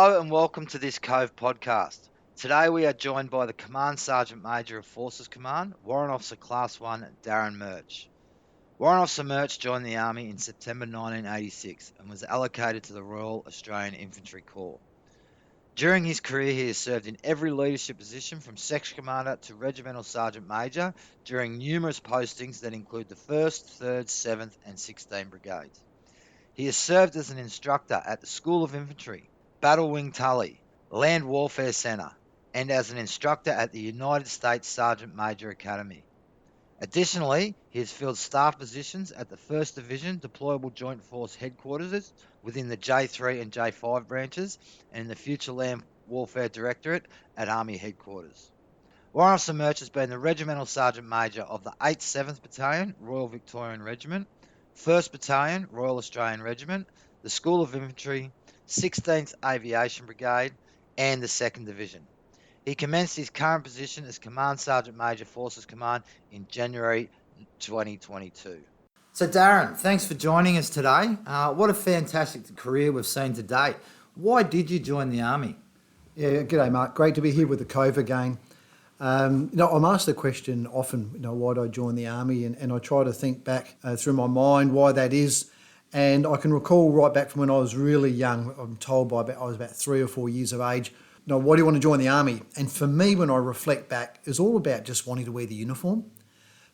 Hello and welcome to this Cove podcast. Today we are joined by the Command Sergeant Major of Forces Command, Warrant Officer Class 1, Darren Murch. Warrant Officer Murch joined the Army in September 1986 and was allocated to the Royal Australian Infantry Corps. During his career, he has served in every leadership position from Section Commander to Regimental Sergeant Major during numerous postings that include the 1st, 3rd, 7th and 16 Brigades. He has served as an instructor at the School of Infantry, Battle Wing Tully, Land Warfare Centre, and as an instructor at the United States Sergeant Major Academy. Additionally, he has filled staff positions at the 1st Division Deployable Joint Force Headquarters within the J3 and J5 branches and in the Future Land Warfare Directorate at Army Headquarters. Warrant Officer Murch has been the Regimental Sergeant Major of the 8th 7th Battalion, Royal Victorian Regiment, 1st Battalion, Royal Australian Regiment, the School of Infantry, 16th Aviation Brigade, and the 2nd Division. He commenced his current position as Command Sergeant Major Forces Command in January 2022. So Darren, thanks for joining us today. What a fantastic career we've seen to date. Why did you join the Army? Yeah, g'day Mark. Great to be here with the Cove again. I'm asked the question often, why did I join the Army? And I try to think back through my mind why that is. And I can recall right back from when I was really young, I'm told I was about 3 or 4 years of age, why do you want to join the Army? And for me, when I reflect back, it was all about just wanting to wear the uniform.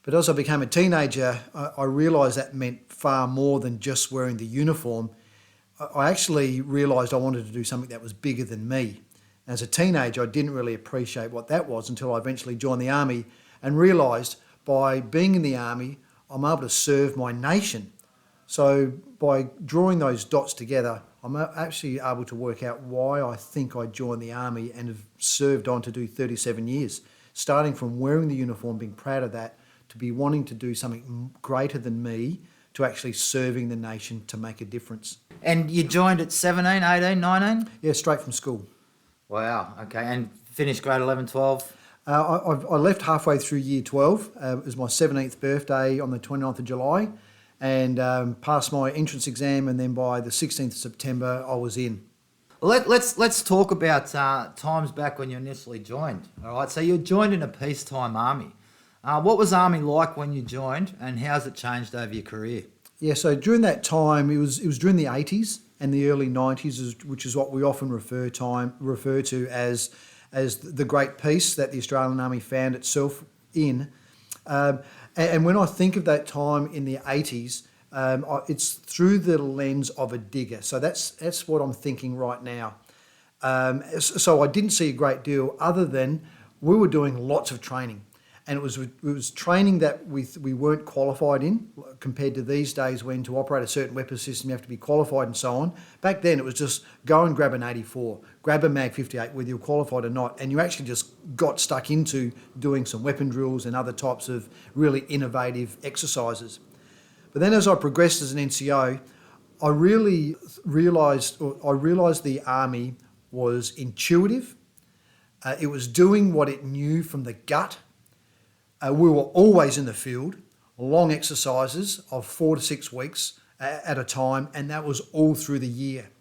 But as I became a teenager, I realised that meant far more than just wearing the uniform. I actually realised I wanted to do something that was bigger than me. As a teenager, I didn't really appreciate what that was until I eventually joined the Army and realised by being in the Army, I'm able to serve my nation. So by drawing those dots together, I'm actually able to work out why I think I joined the Army and have served on to do 37 years, starting from wearing the uniform, being proud of that, to be wanting to do something greater than me, to actually serving the nation to make a difference. And you joined at 17, 18, 19? Yeah, straight from school. Wow, okay. And finished grade 11, 12? I left halfway through year 12. It was my 17th birthday on the 29th of July and passed my entrance exam, and then by the 16th of September I was in. Let's talk about times back when you initially joined. All right, so you joined in a peacetime army. What was Army like when you joined, and how's it changed over your career? Yeah, so during that time, it was during the 80s and the early 90s, which is what we often refer to as the Great Peace that the Australian Army found itself in. And when I think of that time in the 80s, it's through the lens of a digger. So that's what I'm thinking right now. So I didn't see a great deal other than we were doing lots of training. And it was training that we weren't qualified in compared to these days when to operate a certain weapon system you have to be qualified and so on. Back then it was just go and grab an 84, grab a Mag 58 whether you're qualified or not, and you actually just got stuck into doing some weapon drills and other types of really innovative exercises. But then as I progressed as an NCO, I really realised the Army was intuitive. It was doing what it knew from the gut. We were always in the field, long exercises of 4 to 6 weeks at a time, and that was all through the year.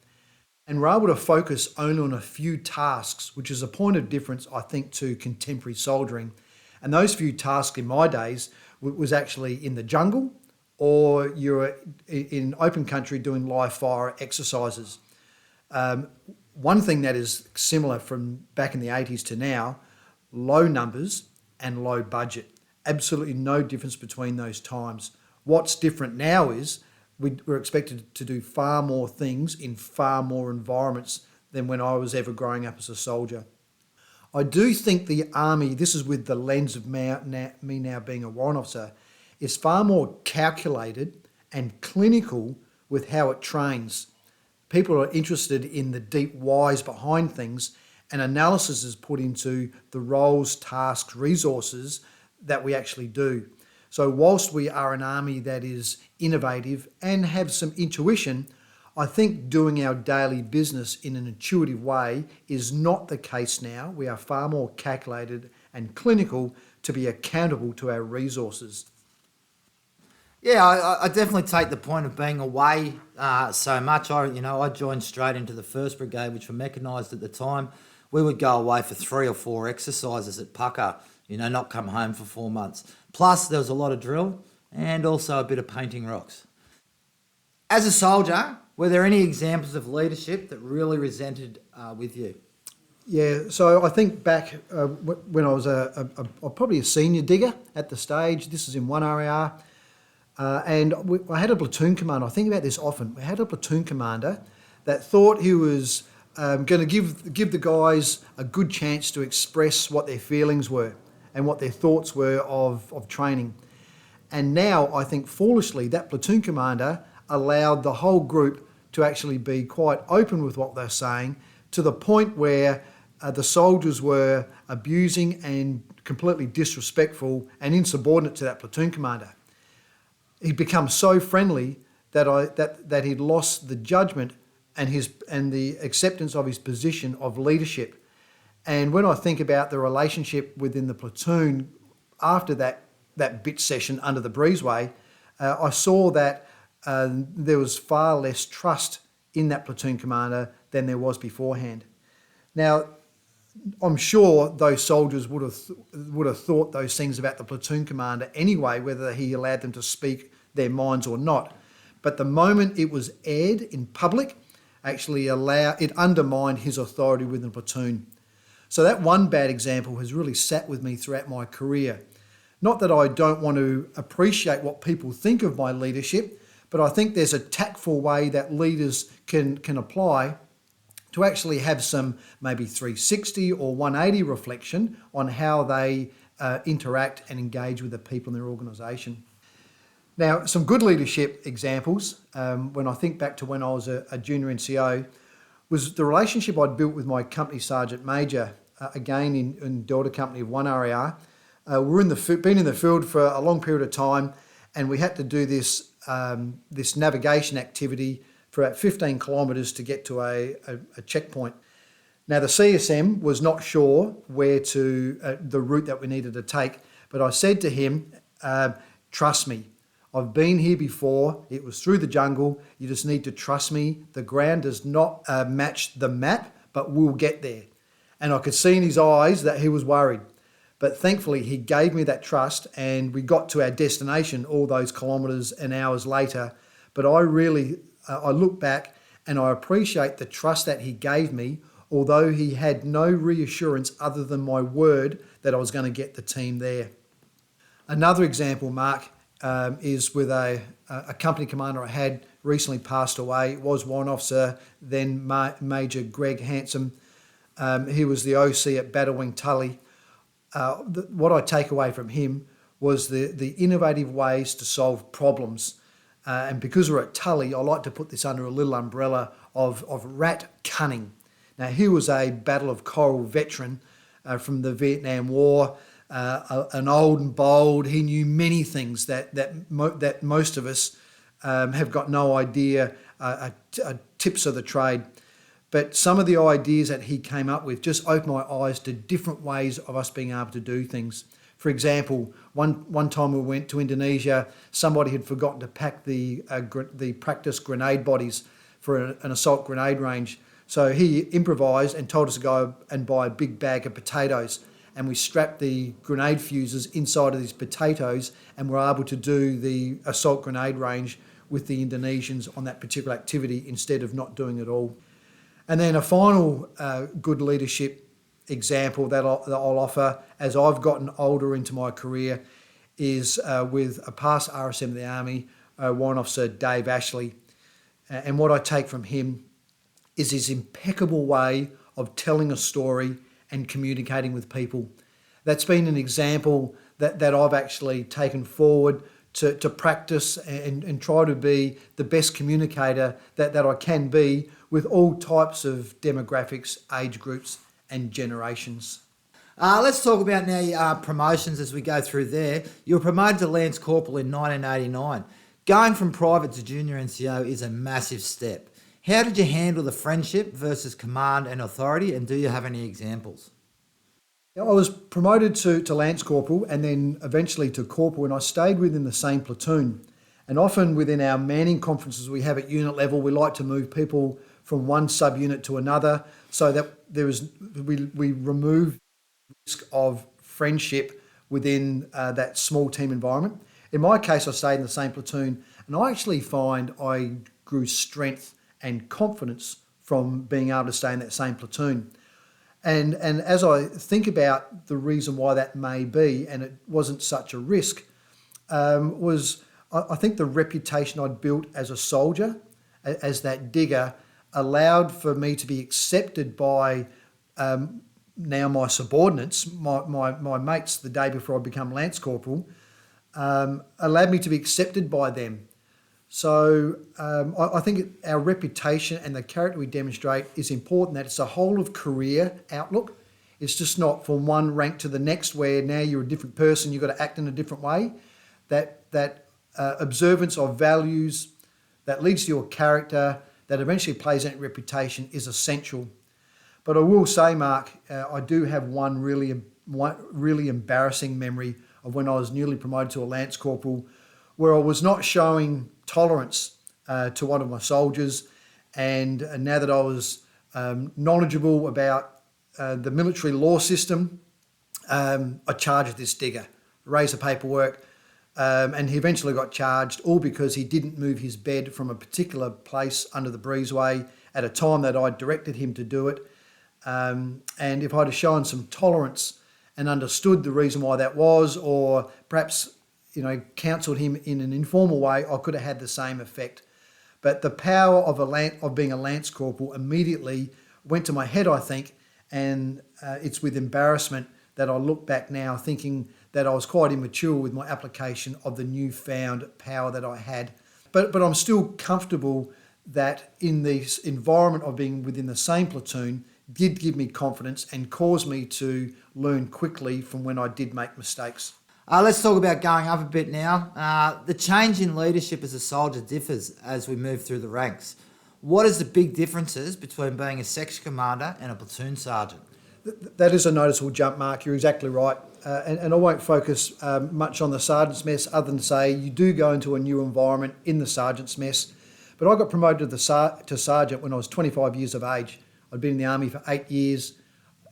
And we're able to focus only on a few tasks, which is a point of difference, I think, to contemporary soldiering. And those few tasks in my days was actually in the jungle, or you're in open country doing live fire exercises. One thing that is similar from back in the 80s to now, low numbers and low budget. Absolutely no difference between those times. What's different now is we're expected to do far more things in far more environments than when I was ever growing up as a soldier. I do think the Army, this is with the lens of me now being a warrant officer, is far more calculated and clinical with how it trains. People are interested in the deep whys behind things, and analysis is put into the roles, tasks, resources that we actually do. So whilst we are an Army that is innovative and have some intuition, I think doing our daily business in an intuitive way is not the case now. We are far more calculated and clinical to be accountable to our resources. Yeah, I definitely take the point of being away so much. I joined straight into the first brigade, which were mechanised at the time. We would go away for 3 or 4 exercises at Pucker. Not come home for 4 months. Plus, there was a lot of drill and also a bit of painting rocks. As a soldier, were there any examples of leadership that really resented with you? Yeah, so I think back when I was probably a senior digger at the stage. This is in 1RAR. I had a platoon commander. I think about this often. We had a platoon commander that thought he was going to give the guys a good chance to express what their feelings were and what their thoughts were of training. And now I think foolishly that platoon commander allowed the whole group to actually be quite open with what they're saying, to the point where the soldiers were abusing and completely disrespectful and insubordinate to that platoon commander. He'd become so friendly that he'd lost the judgment and the acceptance of his position of leadership. And when I think about the relationship within the platoon after that bit session under the breezeway, I saw that there was far less trust in that platoon commander than there was beforehand. Now, I'm sure those soldiers would have thought those things about the platoon commander anyway, whether he allowed them to speak their minds or not. But the moment it was aired in public, it undermined his authority within the platoon. So that one bad example has really sat with me throughout my career. Not that I don't want to appreciate what people think of my leadership, but I think there's a tactful way that leaders can apply to actually have some maybe 360 or 180 reflection on how they interact and engage with the people in their organisation. Now, some good leadership examples, when I think back to when I was a junior NCO, was the relationship I'd built with my company sergeant major, again in Delta Company of 1RAR. Been in the field for a long period of time, and we had to do this navigation activity for about 15 kilometres to get to a checkpoint. Now, the CSM was not sure the route that we needed to take, but I said to him, trust me, I've been here before. It was through the jungle. You just need to trust me. The ground does not match the map, but we'll get there. And I could see in his eyes that he was worried. But thankfully, he gave me that trust, and we got to our destination all those kilometres and hours later. But I look back and I appreciate the trust that he gave me, although he had no reassurance other than my word that I was going to get the team there. Another example, Mark, is with a company commander I had recently passed away. It was Warrant Officer, then Major Greg Handsome. He was the OC at Battle Wing Tully. What I take away from him was the innovative ways to solve problems. And because we're at Tully, I like to put this under a little umbrella of rat cunning. Now, he was a Battle of Coral veteran from the Vietnam War, an old and bold. He knew many things that most of us have got no idea, tips of the trade. But some of the ideas that he came up with just opened my eyes to different ways of us being able to do things. For example, one time we went to Indonesia, somebody had forgotten to pack the practice grenade bodies for an assault grenade range. So he improvised and told us to go and buy a big bag of potatoes. And we strapped the grenade fuses inside of these potatoes and were able to do the assault grenade range with the Indonesians on that particular activity instead of not doing it all. And then a final good leadership example that I'll offer as I've gotten older into my career is with a past RSM of the Army, Warrant Officer Dave Ashley. And what I take from him is his impeccable way of telling a story and communicating with people. That's been an example that I've actually taken forward to practice and try to be the best communicator that I can be with all types of demographics, age groups and generations. Let's talk about now your promotions as we go through there. You were promoted to Lance Corporal in 1989. Going from private to junior NCO is a massive step. How did you handle the friendship versus command and authority, and do you have any examples? I was promoted to Lance Corporal and then eventually to Corporal, and I stayed within the same platoon. And often within our manning conferences we have at unit level, we like to move people from one subunit to another so that we remove risk of friendship within that small team environment. In my case, I stayed in the same platoon, and I actually find I grew strength and confidence from being able to stay in that same platoon. And as I think about the reason why that may be, and it wasn't such a risk, was I think the reputation I'd built as a soldier, as that digger, allowed for me to be accepted by now my subordinates, my mates the day before I become Lance Corporal, allowed me to be accepted by them. So I think our reputation and the character we demonstrate is important, that it's a whole of career outlook. It's just not from one rank to the next where now you're a different person, you've got to act in a different way. That observance of values that leads to your character, that eventually plays out in reputation, is essential. But I will say, Mark, I do have one really embarrassing memory of when I was newly promoted to a Lance Corporal, where I was not showing tolerance to one of my soldiers. And now that I was knowledgeable about the military law system, I charged this digger, raised the paperwork, and he eventually got charged, all because he didn't move his bed from a particular place under the breezeway at a time that I directed him to do it. And if I'd have shown some tolerance and understood the reason why that was, or perhaps, counselled him in an informal way, I could have had the same effect. But the power of being a Lance Corporal immediately went to my head, I think, and it's with embarrassment that I look back now thinking that I was quite immature with my application of the newfound power that I had. But I'm still comfortable that in this environment of being within the same platoon did give me confidence and caused me to learn quickly from when I did make mistakes. Let's talk about going up a bit now. The change in leadership as a soldier differs as we move through the ranks. What is the big differences between being a section commander and a platoon sergeant? That is a noticeable jump, Mark. You're exactly right. And I won't focus much on the sergeant's mess other than say you do go into a new environment in the sergeant's mess. But I got promoted to sergeant when I was 25 years of age. I'd been in the Army for 8 years.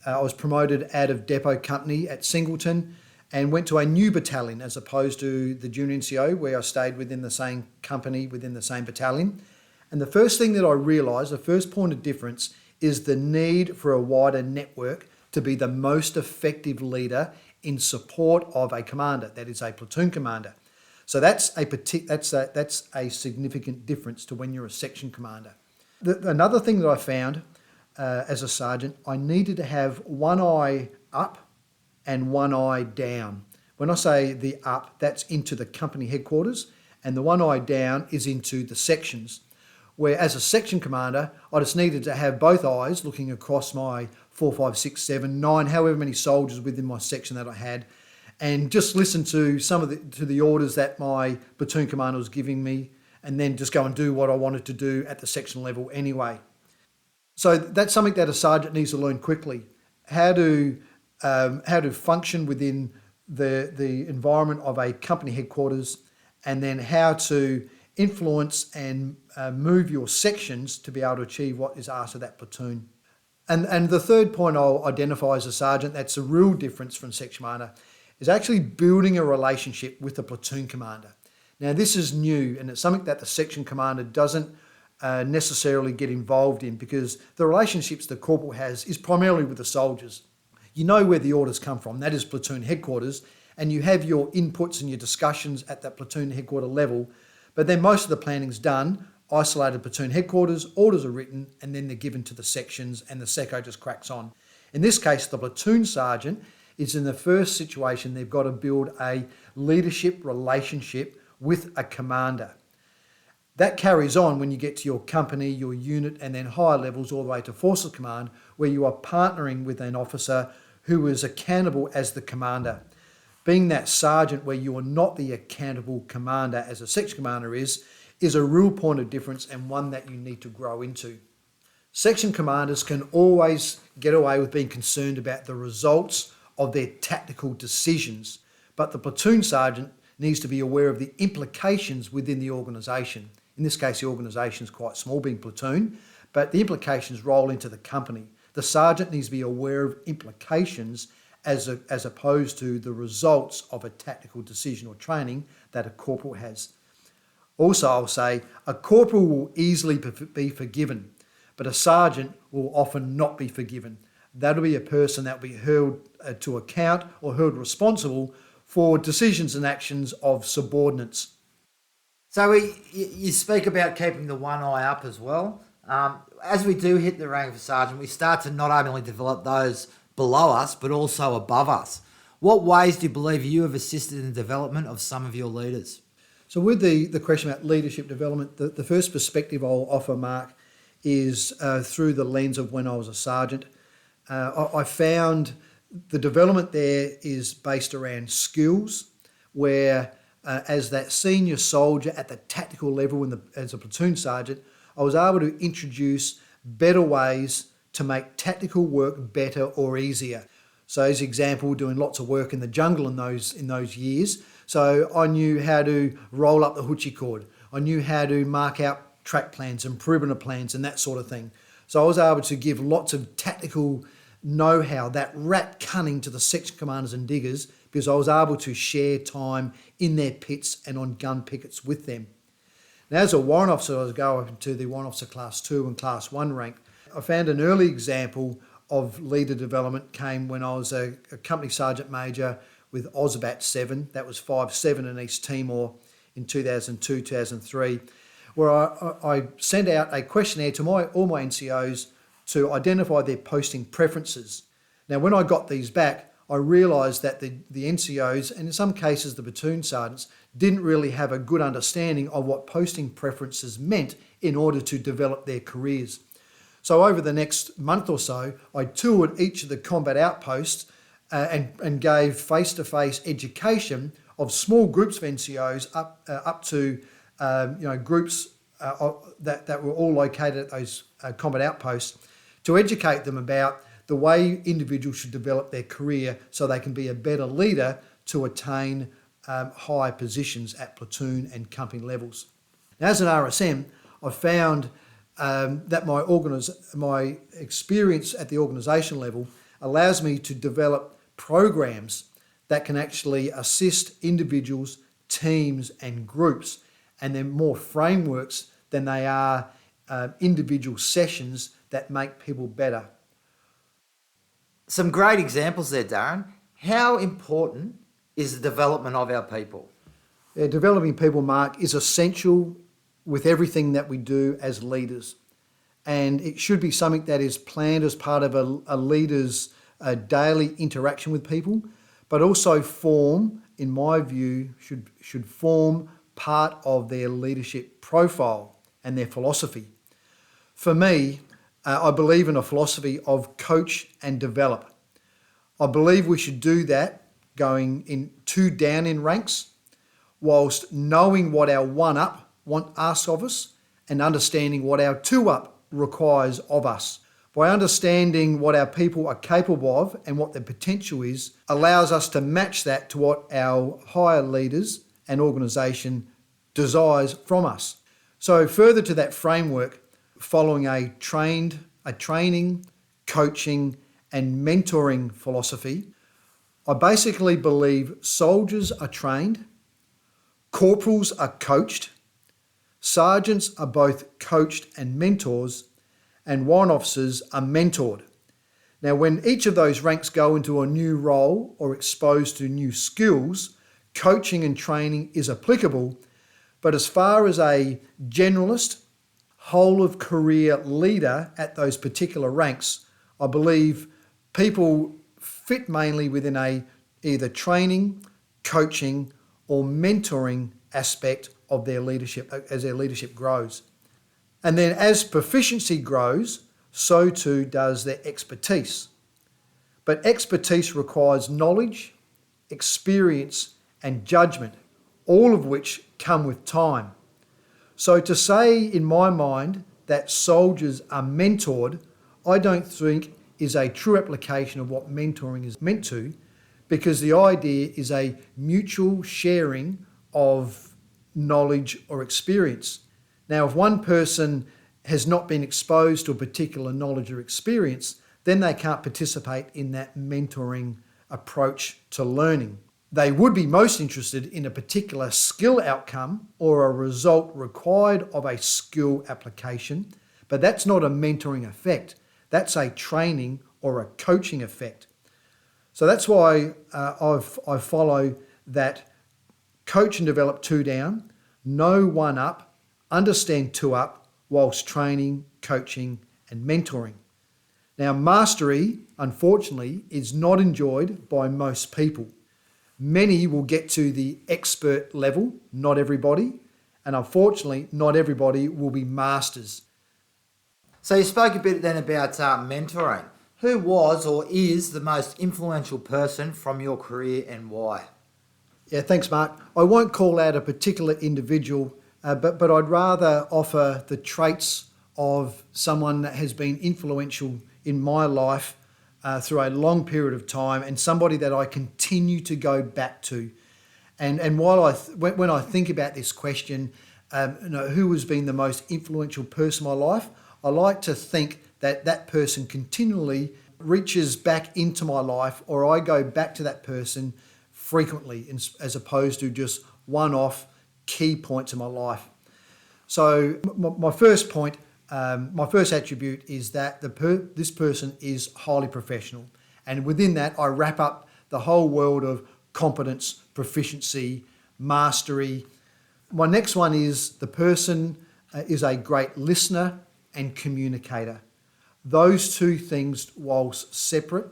I was promoted out of depot company at Singleton and went to a new battalion as opposed to the junior NCO, where I stayed within the same company, within the same battalion. And the first thing that I realised, the first point of difference, is the need for a wider network to be the most effective leader in support of a commander, that is a platoon commander. So that's a significant difference to when you're a section commander. Another thing that I found as a sergeant, I needed to have one eye up and one eye down. When I say the up, that's into the company headquarters, and the one eye down is into the sections. Where as a section commander, I just needed to have both eyes looking across my 4, 5, 6, 7, 9, however many soldiers within my section that I had, and just listen to the orders that my platoon commander was giving me, and then just go and do what I wanted to do at the section level anyway. So that's something that a sergeant needs to learn quickly: how to function within the environment of a company headquarters, and then how to influence and move your sections to be able to achieve what is asked of that platoon. And the third point I'll identify as a sergeant, that's a real difference from section commander, is actually building a relationship with the platoon commander. Now this is new, and it's something that the section commander doesn't necessarily get involved in, because the relationships the corporal has is primarily with the soldiers. You know where the orders come from, that is platoon headquarters, and you have your inputs and your discussions at that platoon headquarter level, but then most of the planning's done, isolated platoon headquarters, orders are written, and then they're given to the sections, and the seco just cracks on. In this case, the platoon sergeant is in the first situation they've got to build a leadership relationship with a commander. That carries on when you get to your company, your unit, and then higher levels all the way to forces command, where you are partnering with an officer who is accountable as the commander. Being that sergeant where you are not the accountable commander as a section commander is a real point of difference, and one that you need to grow into. Section commanders can always get away with being concerned about the results of their tactical decisions, but the platoon sergeant needs to be aware of the implications within the organisation. In this case, the organisation is quite small, being platoon, but the implications roll into the company. The sergeant needs to be aware of implications as opposed to the results of a tactical decision or training that a corporal has. Also, I'll say a corporal will easily be forgiven, but a sergeant will often not be forgiven. That'll be a person that will be held to account or held responsible for decisions and actions of subordinates. So you speak about keeping the one eye up as well. As we do hit the rank of a sergeant, we start to not only develop those below us, but also above us. What ways do you believe you have assisted in the development of some of your leaders? So with the question about leadership development, the first perspective I'll offer, Mark, is through the lens of when I was a sergeant. I found the development there is based around skills, where as that senior soldier at the tactical level as a platoon sergeant, I was able to introduce better ways to make tactical work better or easier. So as an example, doing lots of work in the jungle in those years. So I knew how to roll up the hoochie cord. I knew how to mark out track plans and perimeter plans and that sort of thing. So I was able to give lots of tactical know-how, that rat cunning to the section commanders and diggers, because I was able to share time in their pits and on gun pickets with them. Now, as a warrant officer, I was going to the warrant officer class 2 and class 1 rank. I found an early example of leader development came when I was a company sergeant major with Osbat 7. That was 5-7 in East Timor in 2002, 2003, where I sent out a questionnaire to all my NCOs to identify their posting preferences. Now, when I got these back, I realised that the NCOs, and in some cases the platoon sergeants, didn't really have a good understanding of what posting preferences meant in order to develop their careers. So over the next month or so, I toured each of the combat outposts and gave face-to-face education of small groups of NCOs up to groups that were all located at those combat outposts, to educate them about the way individuals should develop their career so they can be a better leader to attain high positions at platoon and company levels. Now, as an RSM, I found that my experience at the organisation level allows me to develop programs that can actually assist individuals, teams and groups, and they're more frameworks than they are individual sessions that make people better. Some great examples there, Darren. How important is the development of our people? Yeah, developing people, Mark, is essential with everything that we do as leaders. And it should be something that is planned as part of a leader's daily interaction with people, but also in my view, should form part of their leadership profile and their philosophy. For me, I believe in a philosophy of coach and develop. I believe we should do that going in 2 down in ranks, whilst knowing what our 1-up asks of us and understanding what our 2-up requires of us. By understanding what our people are capable of and what their potential is, allows us to match that to what our higher leaders and organisation desires from us. So further to that framework, following a training, coaching and mentoring philosophy, I basically believe soldiers are trained, corporals are coached, sergeants are both coached and mentors, and warrant officers are mentored. Now, when each of those ranks go into a new role or exposed to new skills, coaching and training is applicable, but as far as a generalist, whole of career leader at those particular ranks, I believe people fit mainly within either training, coaching or mentoring aspect of their leadership as their leadership grows. And then as proficiency grows, so too does their expertise. But expertise requires knowledge, experience and judgment, all of which come with time. So to say in my mind that soldiers are mentored, I don't think is a true application of what mentoring is meant to, because the idea is a mutual sharing of knowledge or experience. Now, if one person has not been exposed to a particular knowledge or experience, then they can't participate in that mentoring approach to learning. They would be most interested in a particular skill outcome or a result required of a skill application, but that's not a mentoring effect. That's a training or a coaching effect. So that's why I follow that coach and develop 2 down, know 1 up, understand 2 up, whilst training, coaching and mentoring. Now, mastery, unfortunately, is not enjoyed by most people. Many will get to the expert level, not everybody, and unfortunately, not everybody will be masters. So you spoke a bit then about mentoring. Who was or is the most influential person from your career and why? Yeah, thanks, Mark. I won't call out a particular individual, but I'd rather offer the traits of someone that has been influential in my life through a long period of time, and somebody that I continue to go back to. And while when I think about this question, who has been the most influential person in my life, I like to think that that person continually reaches back into my life, or I go back to that person frequently, as opposed to just one-off key points in my life. So my first point, my first attribute is that this person is highly professional. And within that, I wrap up the whole world of competence, proficiency, mastery. My next one is the person is a great listener and communicator. Those 2 things, whilst separate,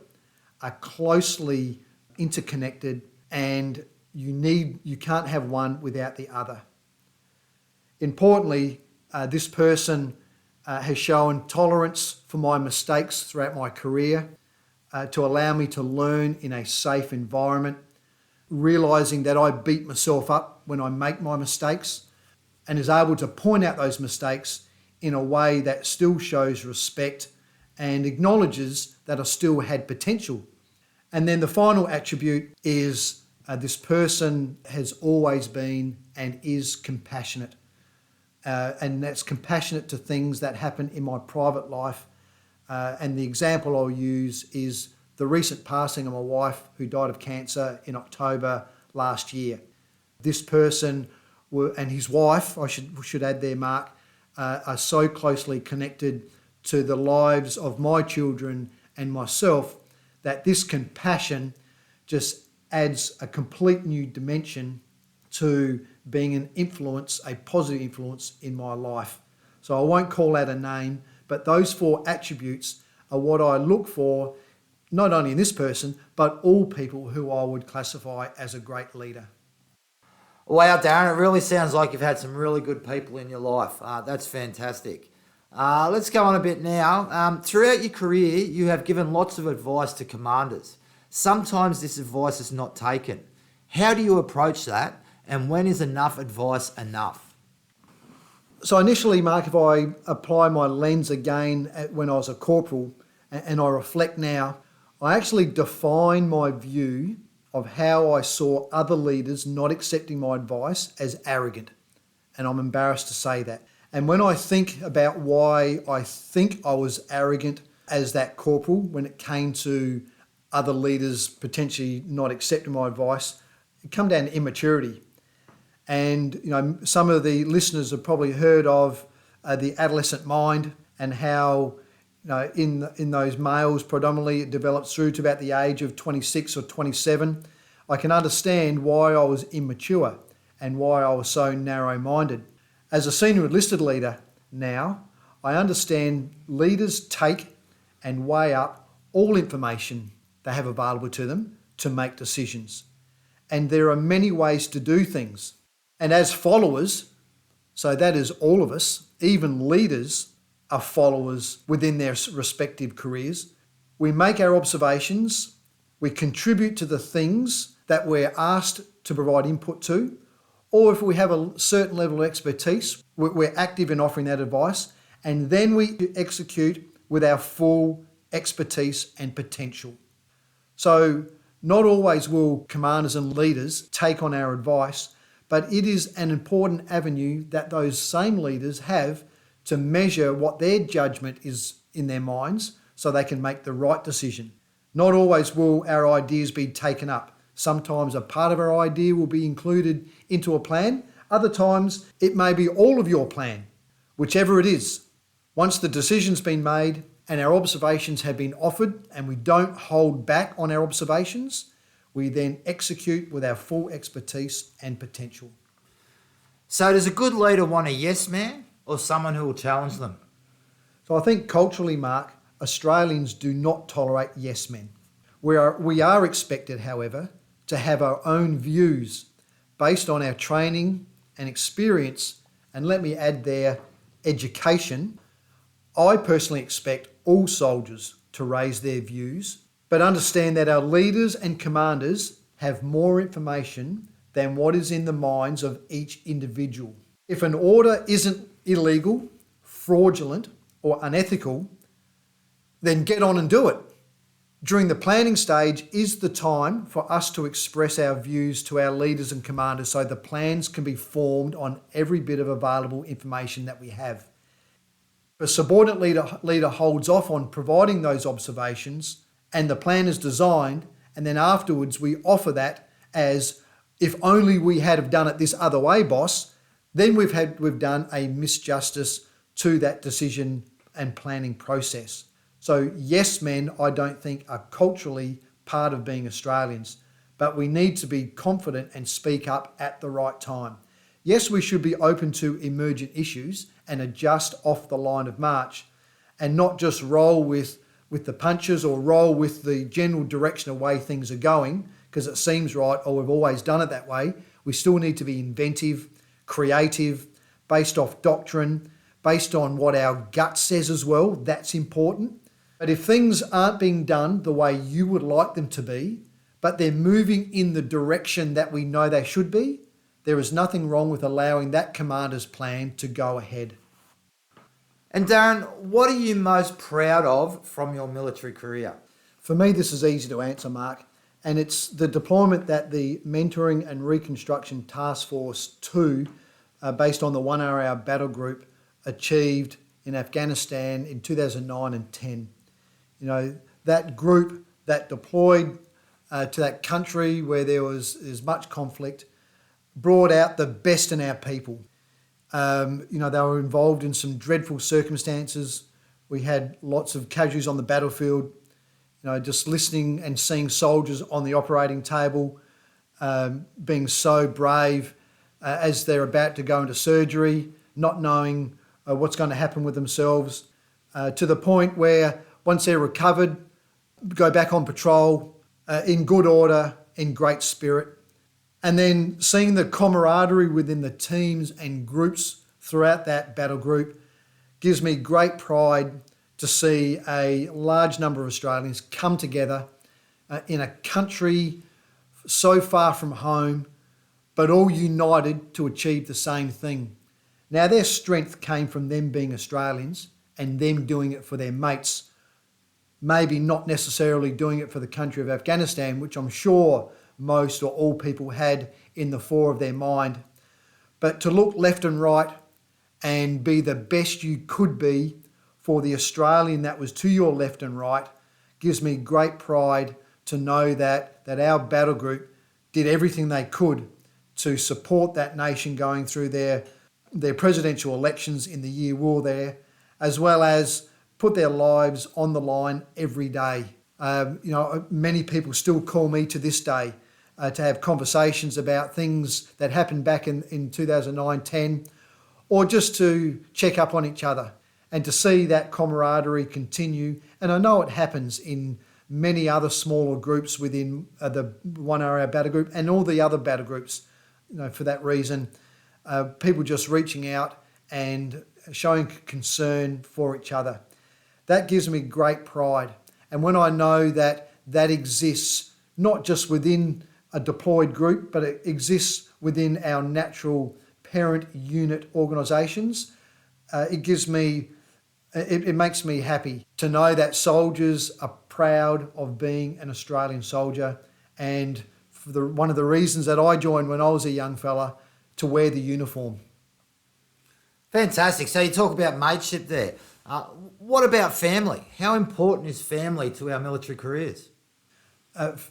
are closely interconnected, and you can't have one without the other. Importantly, this person has shown tolerance for my mistakes throughout my career, to allow me to learn in a safe environment, realising that I beat myself up when I make my mistakes, and is able to point out those mistakes in a way that still shows respect and acknowledges that I still had potential. And then the final attribute is this person has always been and is compassionate. And that's compassionate to things that happen in my private life. And the example I'll use is the recent passing of my wife, who died of cancer in October last year. This person and his wife, I should add there, Mark, are so closely connected to the lives of my children and myself that this compassion just adds a complete new dimension to being an influence, a positive influence in my life. So I won't call out a name, but those 4 attributes are what I look for, not only in this person, but all people who I would classify as a great leader. Wow, Darren, it really sounds like you've had some really good people in your life. That's fantastic. Let's go on a bit now. Throughout your career, you have given lots of advice to commanders. Sometimes this advice is not taken. How do you approach that, and when is enough advice enough? So initially, Mark, if I apply my lens again when I was a corporal and I reflect now, I actually define my view of how I saw other leaders not accepting my advice as arrogant. And I'm embarrassed to say that. And when I think about why I think I was arrogant as that corporal when it came to other leaders potentially not accepting my advice, it come down to immaturity. And some of the listeners have probably heard of the adolescent mind, and how in those males predominantly it develops through to about the age of 26 or 27. I can understand why I was immature and why I was so narrow-minded. As a senior enlisted leader now, I understand leaders take and weigh up all information they have available to them to make decisions. And there are many ways to do things. And as followers, so that is all of us, even leaders are followers within their respective careers. We make our observations, we contribute to the things that we're asked to provide input to, or if we have a certain level of expertise, we're active in offering that advice, and then we execute with our full expertise and potential. So Not always will commanders and leaders take on our advice, but it is an important avenue that those same leaders have to measure what their judgment is in their minds so they can make the right decision. Not always will our ideas be taken up. Sometimes a part of our idea will be included into a plan. Other times it may be all of your plan, whichever it is. Once the decision's been made and our observations have been offered and we don't hold back on our observations, we then execute with our full expertise and potential. So does a good leader want a yes man or someone who will challenge them? So I think culturally, Mark, Australians do not tolerate yes men. We are expected, however, to have our own views based on our training and experience, and let me add there, education. I personally expect all soldiers to raise their views, but understand that our leaders and commanders have more information than what is in the minds of each individual. If an order isn't illegal, fraudulent, or unethical, then get on and do it. During the planning stage is the time for us to express our views to our leaders and commanders so the plans can be formed on every bit of available information that we have. If a subordinate leader holds off on providing those observations and the plan is designed, and then afterwards we offer that as, if only we had have done it this other way, boss, then we've done a misjustice to that decision and planning process. So yes men, I don't think, are culturally part of being Australians, but we need to be confident and speak up at the right time. Yes, we should be open to emergent issues and adjust off the line of march and not just roll with the punches or roll with the general direction of way things are going because it seems right or we've always done it that way. We still need to be inventive, creative, based off doctrine, based on what our gut says as well. That's important. But if things aren't being done the way you would like them to be, but they're moving in the direction that we know they should be, there is nothing wrong with allowing that commander's plan to go ahead. And Darren, what are you most proud of from your military career? For me, this is easy to answer, Mark, and it's the deployment that the Mentoring and Reconstruction Task Force 2, based on the 1 Hour Battle Group, achieved in Afghanistan in 2009 and 10. You know, that group that deployed to that country where there was much conflict brought out the best in our people. You know, they were involved in some dreadful circumstances. We had lots of casualties on the battlefield. You know, just listening and seeing soldiers on the operating table being so brave as they're about to go into surgery, not knowing what's going to happen with themselves, to the point where once they're recovered, go back on patrol in good order, in great spirit. And then seeing the camaraderie within the teams and groups throughout that battle group gives me great pride to see a large number of Australians come together in a country so far from home, but all united to achieve the same thing. Now, their strength came from them being Australians and them doing it for their mates, maybe not necessarily doing it for the country of Afghanistan, which I'm sure most or all people had in the fore of their mind. But to look left and right and be the best you could be for the Australian that was to your left and right gives me great pride to know that our battle group did everything they could to support that nation going through their presidential elections in the year war there, as well as put their lives on the line every day. You know, many people still call me to this day to have conversations about things that happened back in 2009-10, or just to check up on each other and to see that camaraderie continue. And I know it happens in many other smaller groups within the 1 Hour Battle Group and all the other battle groups. You know, for that reason, people just reaching out and showing concern for each other. That gives me great pride. And when I know that that exists not just within a deployed group, but it exists within our natural parent unit organisations, it makes me happy to know that soldiers are proud of being an Australian soldier and for one of the reasons that I joined when I was a young fella, to wear the uniform. Fantastic. So you talk about mateship there. What about family? How important is family to our military careers?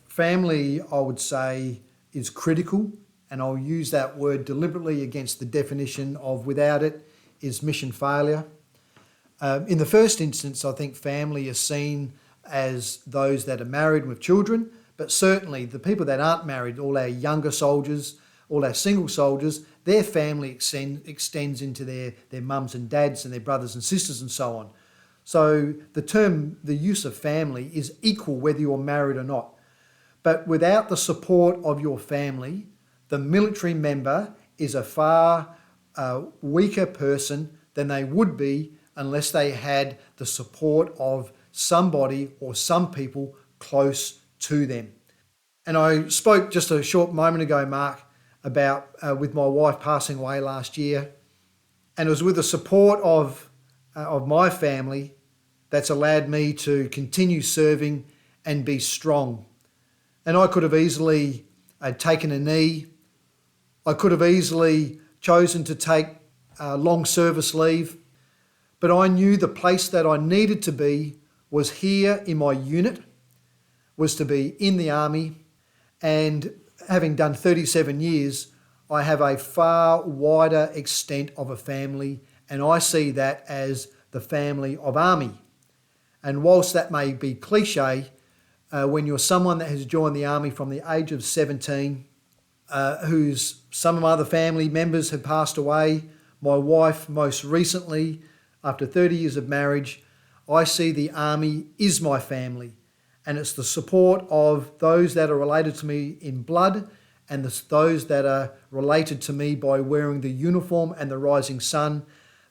Family, I would say, is critical, and I'll use that word deliberately against the definition of without it is mission failure. In the first instance, I think family is seen as those that are married with children, but certainly the people that aren't married, all our younger soldiers, all our single soldiers, their family extends into their mums and dads and their brothers and sisters and so on. So the use of family is equal whether you're married or not. But without the support of your family, the military member is a far weaker person than they would be unless they had the support of somebody or some people close to them. And I spoke just a short moment ago, Mark, about with my wife passing away last year, and it was with the support of my family that's allowed me to continue serving and be strong. And I could have easily taken a knee. I could have easily chosen to take long service leave, but I knew the place that I needed to be was here in my unit, was to be in the Army, and having done 37 years, I have a far wider extent of a family, and I see that as the family of Army. And whilst that may be cliche, when you're someone that has joined the Army from the age of 17, whose some of my other family members have passed away, my wife most recently, after 30 years of marriage, I see the Army is my family. And it's the support of those that are related to me in blood and those that are related to me by wearing the uniform and the rising sun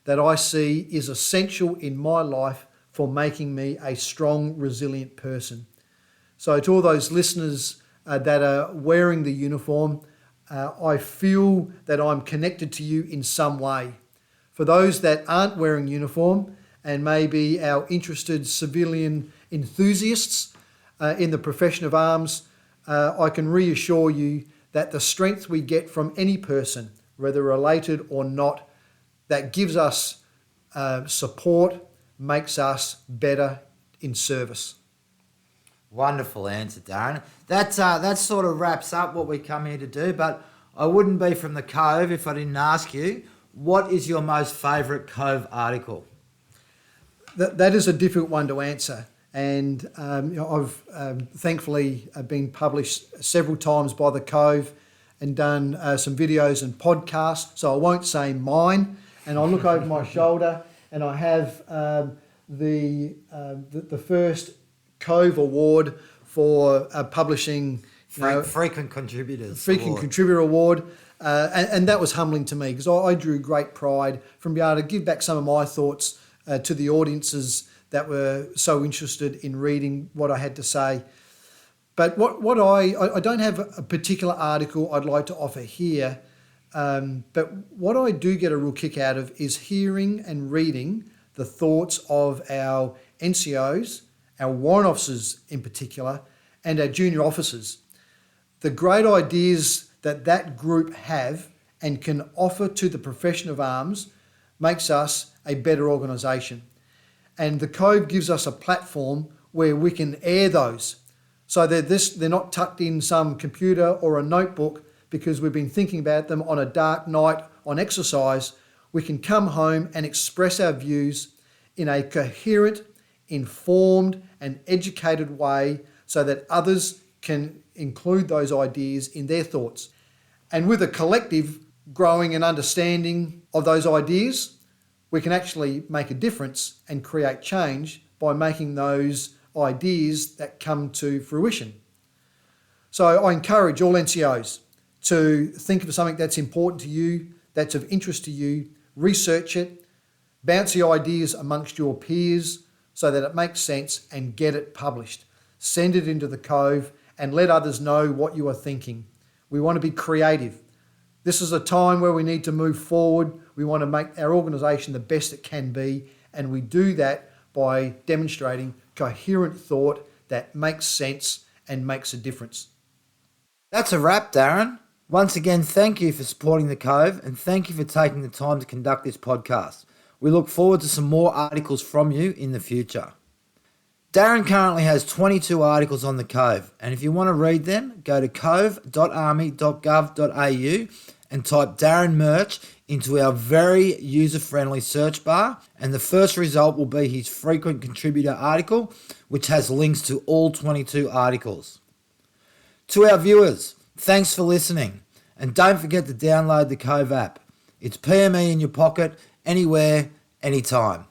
that I see is essential in my life for making me a strong, resilient person. So to all those listeners that are wearing the uniform, I feel that I'm connected to you in some way. For those that aren't wearing uniform and maybe our interested civilian enthusiasts in the profession of arms, I can reassure you that the strength we get from any person, whether related or not, that gives us support, makes us better in service. Wonderful answer, Darren. That sort of wraps up what we come here to do, but I wouldn't be from the Cove if I didn't ask you, what is your most favourite Cove article? That is a difficult one to answer. And I've thankfully been published several times by the Cove and done some videos and podcasts, so I won't say mine. And I look over my shoulder and I have the first Cove Award for publishing... Frequent Contributors Frequent Contributor Award. And that was humbling to me because I drew great pride from being able to give back some of my thoughts to the audiences that were so interested in reading what I had to say. But what I don't have a particular article I'd like to offer here, but what I do get a real kick out of is hearing and reading the thoughts of our NCOs, our warrant officers in particular, and our junior officers. The great ideas that group have and can offer to the profession of arms makes us a better organisation. And the Cove gives us a platform where we can air those. So they're not tucked in some computer or a notebook because we've been thinking about them on a dark night on exercise. We can come home and express our views in a coherent, informed and educated way so that others can include those ideas in their thoughts. And with a collective growing and understanding of those ideas, we can actually make a difference and create change by making those ideas that come to fruition. So I encourage all NCOs to think of something that's important to you, that's of interest to you, research it, bounce the ideas amongst your peers so that it makes sense and get it published. Send it into the Cove and let others know what you are thinking. We want to be creative. This is a time where we need to move forward. We want to make our organisation the best it can be, and we do that by demonstrating coherent thought that makes sense and makes a difference. That's a wrap, Darren. Once again, thank you for supporting the Cove and thank you for taking the time to conduct this podcast. We look forward to some more articles from you in the future. Darren currently has 22 articles on the Cove, and if you want to read them, go to cove.army.gov.au and type Darren Murch into our very user-friendly search bar, and the first result will be his frequent contributor article, which has links to all 22 articles. To our viewers, thanks for listening, and don't forget to download the Cove app. It's PME in your pocket, anywhere, anytime.